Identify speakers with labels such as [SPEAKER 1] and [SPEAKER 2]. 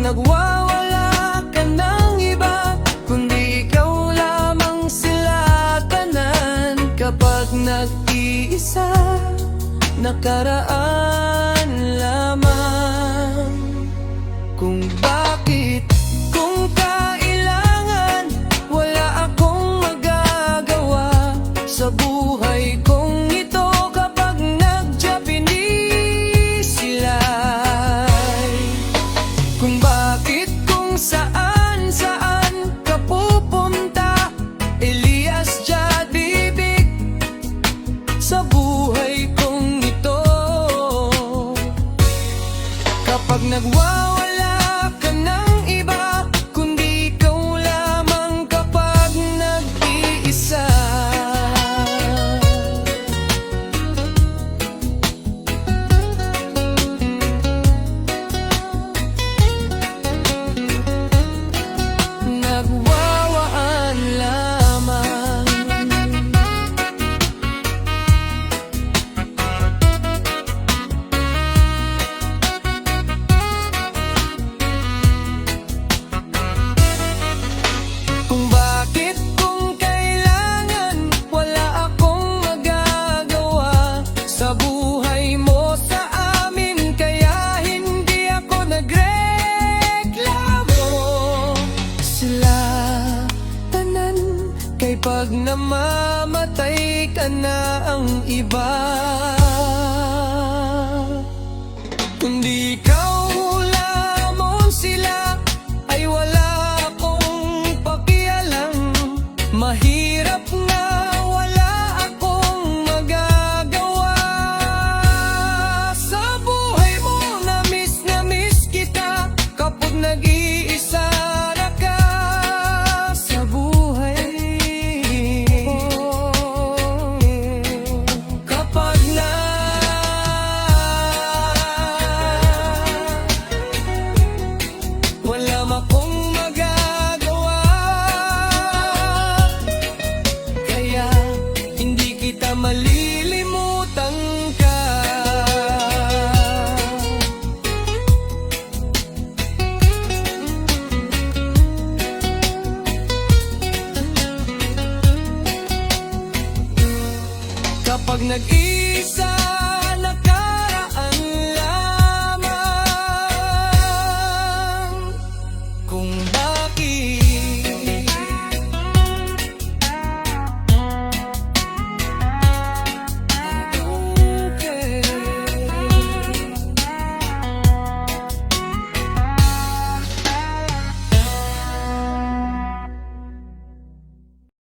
[SPEAKER 1] nagwawala ka ng iba, kundi ikaw lamang sila tanan. Kapag nag-iisa, nakaraan lamang. Kung bakit, kung kailangan, wala akong magagawa sa buhay kong ito. Kapag nag-Japanese sila, kung bakit, kung saan ka pupunta, Elias Jadibig, sa buhay kong ito. Kapag nagwawala ka ng iba, kundi ikaw lamang kapag nag-iisa. Nagwawaan lamang. Kung bakit, kung kailangan, wala akong magagawa sa buhay mo, sa amin, kaya hindi ako nagreklamo. Sila tanan, kay pag namamatay ka na ang iba. Kundi ikaw lamang sila, ay wala akong pakialam. Mahirap nga, wala akong magagawa sa buhay mo. Na miss kita kapag nag-iisa na ka sa buhay ko. Kapag wala akong magagawa, kaya hindi kita malilimutan ka. Kapag